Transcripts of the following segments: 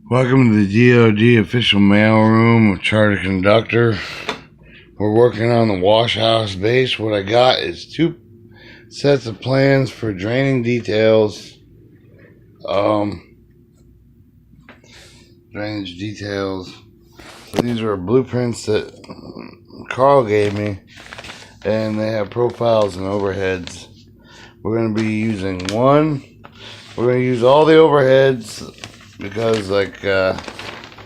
Welcome to the DoD official mailroom with Chartertoconductor. We're working on the Washouse base. What I got is 2 sets of plans for draining details. Drainage details. So these are blueprints that Carl gave me, and they have profiles and overheads. We're going to be using one. We're going to use all the overheads because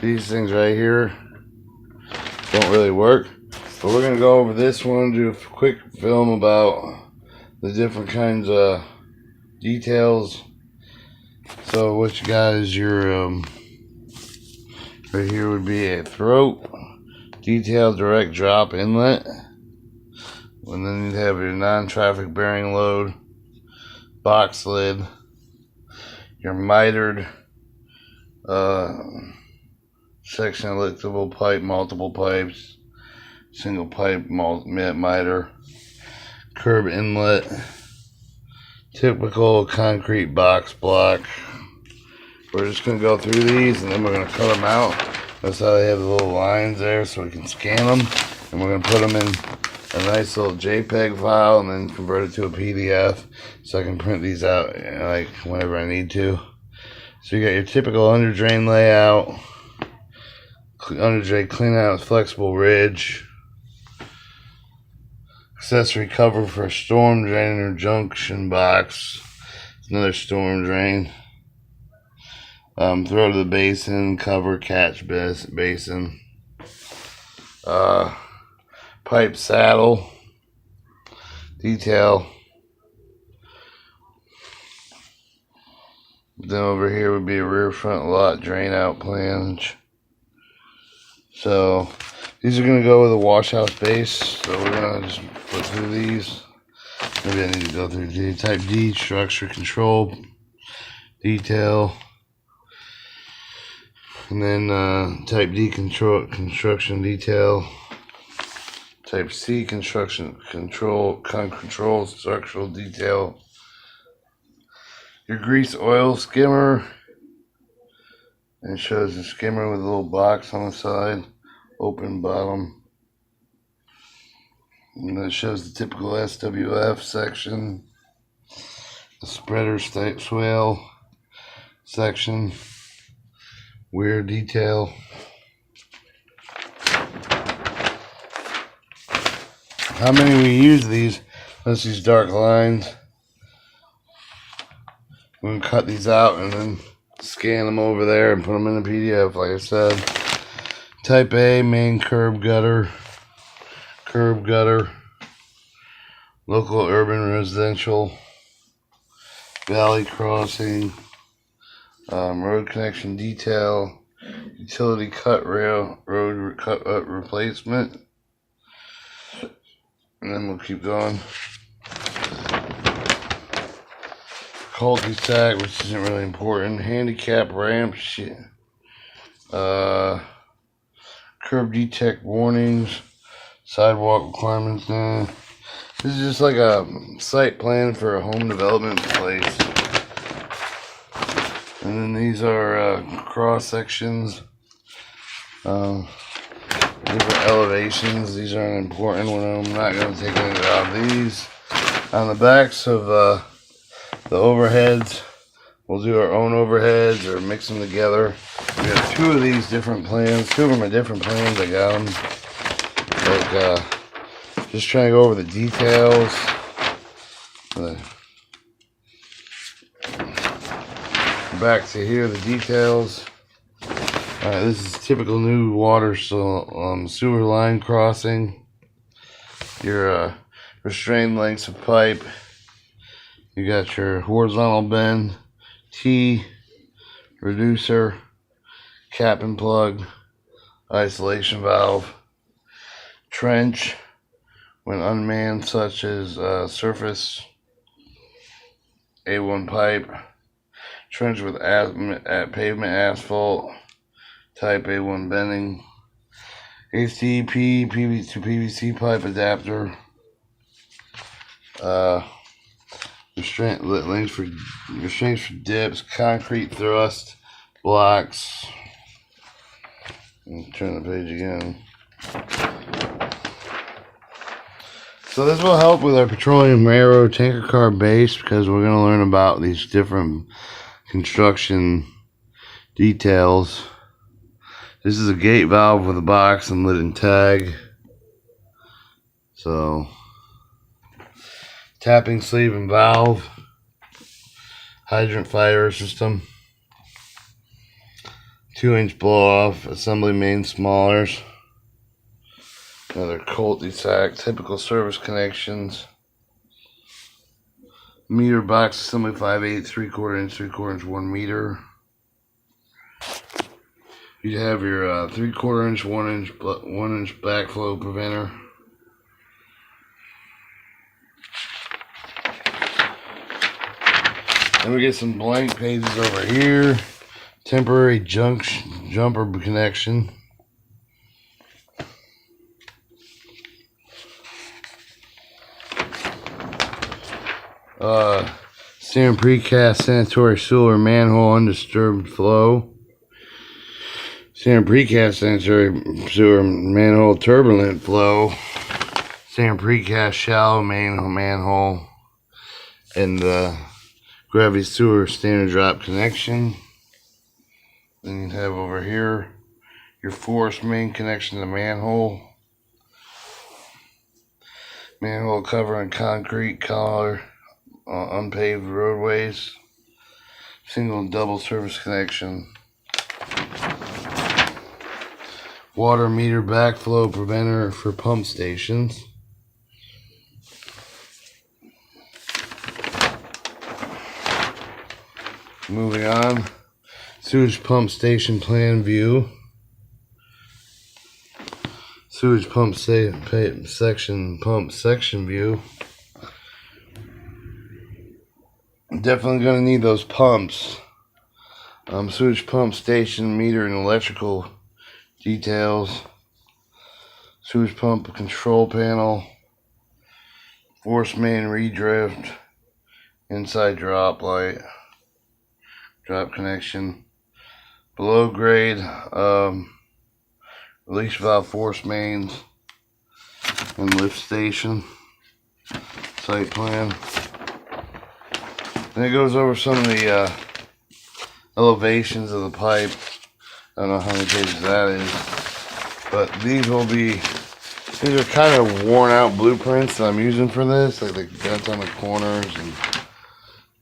these things right here don't really work. But we're going to go over this one, do a quick film about the different kinds of details. So what you got is your right here would be a throat detail direct drop inlet, and then you'd have your non-traffic bearing load box lid, your mitered section elliptical pipe, multiple pipes, single pipe miter, curb inlet, typical concrete box block. We're just going to go through these and then we're going to cut them out. That's how they have the little lines there so we can scan them, and we're going to put them in a nice little JPEG file and then convert it to a PDF so I can print these out like whenever I need to. So you got your typical under drain layout, under drain clean out with flexible ridge, accessory cover for a storm drain or junction box, another storm drain, throw to the basin, cover catch basin, pipe saddle detail. Then over here would be a rear front lot drain out flange. So these are going to go with a Washouse base. So we're going to just put through these. Maybe I need to go through D. Type D, structure control detail. And then type D, construction detail. Type C, construction control structural detail. Your grease oil skimmer, and it shows the skimmer with a little box on the side, open bottom, and it shows the typical SWF section, the spreader swale section, weir detail. How many we use these? That's these dark lines. We're going to cut these out and then scan them over there and put them in a PDF, like I said. Type A, main curb gutter, local urban residential, valley crossing, road connection detail, utility cut rail, road cut replacement. And then we'll keep going. Cul-de-sac, which isn't really important. Handicap ramp, curb detect warnings, sidewalk requirements. This is just like a site plan for a home development place. And then these are cross sections, different elevations. These aren't important. I'm not going to take anything out of these. On the backs of the overheads, we'll do our own overheads or mix them together. We got 2 of these different plans. 2 of them are different plans. I got them. Just trying to go over the details. Back to here, the details. Alright, this is typical new water sewer line crossing. Your restrained lengths of pipe. You got your horizontal bend, T, reducer, cap and plug, isolation valve, trench when unmanned, such as surface, A1 pipe, trench with pavement asphalt, type A1 bending, HDP, PVC to PVC pipe adapter, restraints for dips, concrete thrust blocks, Turn the page again. So this will help with our petroleum railroad tanker car base, because we're going to learn about these different construction details. This is a gate valve with a box and lid and tag. So, tapping sleeve and valve, hydrant fire system, 2-inch blow off, assembly main smallers, another cul-de-sac, typical service connections, meter box assembly 5/8, 3/4 inch, 3/4 inch, 1 meter. You have your 3/4 inch, 1 inch backflow preventer. Then we get some blank pages over here. Temporary jumper connection. Steering precast sanitary sewer manhole undisturbed flow. Steering precast sanitary sewer manhole turbulent flow. Steering precast shallow manhole. And the gravity sewer standard drop connection. Then you have over here your force main connection to manhole. Manhole cover and concrete collar. Unpaved roadways, single and double service connection, water meter backflow preventer for pump stations, moving on, sewage pump station plan view, sewage pump section view. Definitely going to need those pumps. Sewage pump station meter and electrical details. Sewage pump control panel. Force main redrift. Inside drop light. Drop connection. Below grade release valve force mains. And lift station. Site plan. And it goes over some of the elevations of the pipe. I don't know how many pages that is. But these are kind of worn out blueprints that I'm using for this. Like the guts on the corners. And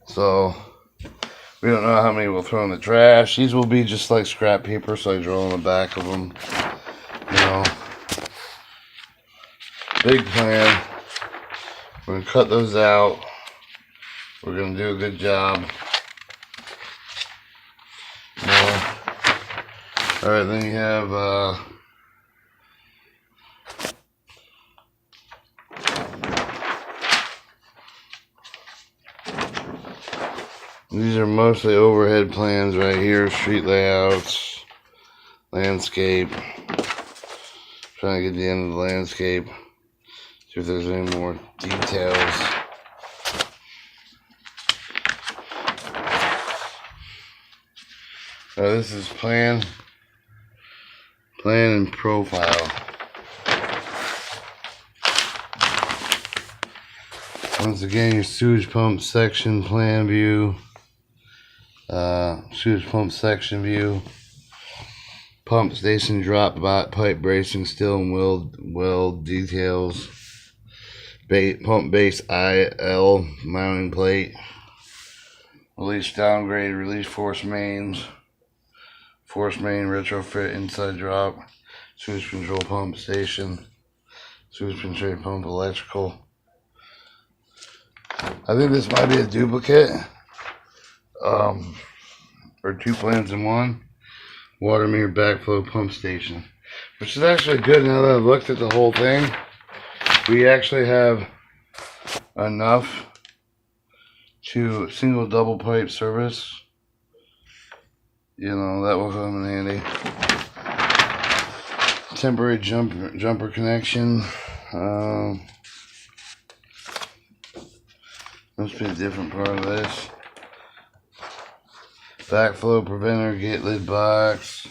so, we don't know how many we'll throw in the trash. These will be just like scrap paper, so I draw on the back of them. You know. Big plan. We're going to cut those out. We're going to do a good job. Alright, then you have these are mostly overhead plans right here, street layouts, landscape. Trying to get the end of the landscape. See if there's any more details. This is plan and profile. Once again, your sewage pump section plan view, sewage pump section view, pump station drop pipe bracing, steel and weld details, pump base IL mounting plate, release downgrade, release force mains. Force main retrofit inside drop, sewage control pump station, sewage control pump electrical. I think this might be a duplicate, or 2 plans in one. Water meter backflow pump station, which is actually good now that I've looked at the whole thing. We actually have enough to single double pipe service. You know, that will come in handy. Temporary jumper connection. Must be a different part of this. Backflow preventer, gate lid box,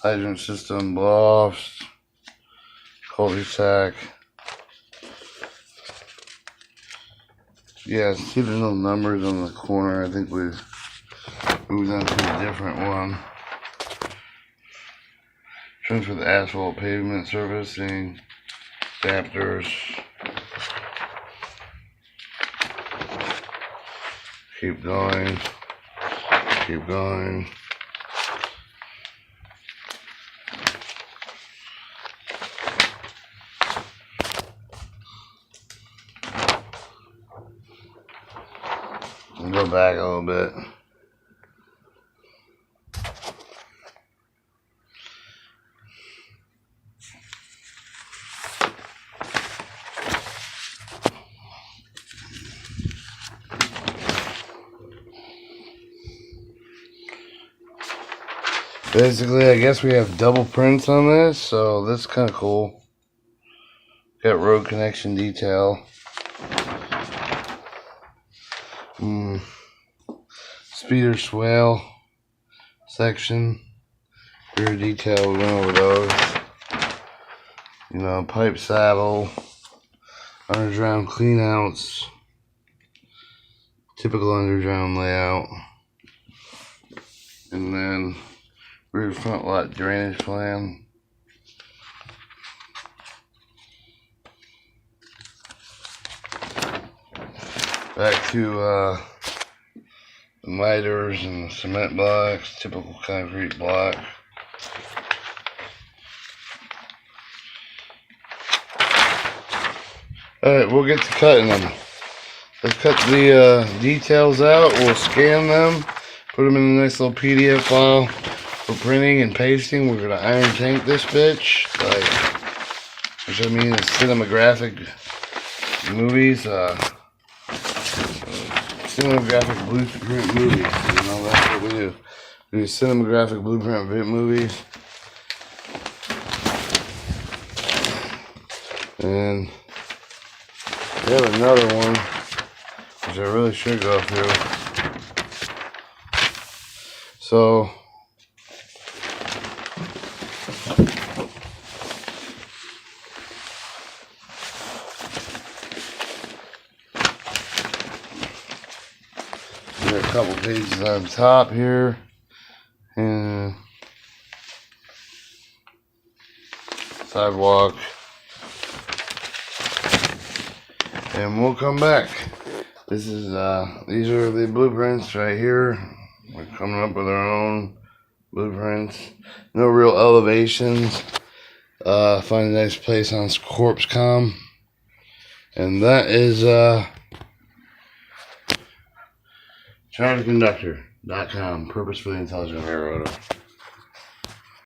hydrant system, lofts, cul-de-sac. Yeah, see there's no numbers on the corner. I think we've moved on to a different one. Trims for the asphalt pavement servicing, adapters. Keep going. Keep going. Go back a little bit. Basically, I guess we have double prints on this, so that's kind of cool. Got road connection detail. Speeder swale section. Rear detail, we went over those. You know, pipe saddle. Underground cleanouts. Typical underground layout. And then rear front lot drainage plan. Back to the miters and the cement blocks, typical concrete block. Alright, we'll get to cutting them. Let's cut the details out, we'll scan them, put them in a nice little PDF file for printing and pasting. We're going to iron tank this bitch, which I mean is cinematographic movies, cinematographic blueprint movies, you know, that's what we do. We do cinematographic blueprint movies. And we have another one, which I really should go through. So, there are a couple pages on top here, and sidewalk. And we'll come back. This is these are the blueprints right here. We're coming up with our own blueprints. No real elevations. Find a nice place on Corpscom. And that is Chartertoconductor.com. Purpose for the Intelligent Railroader.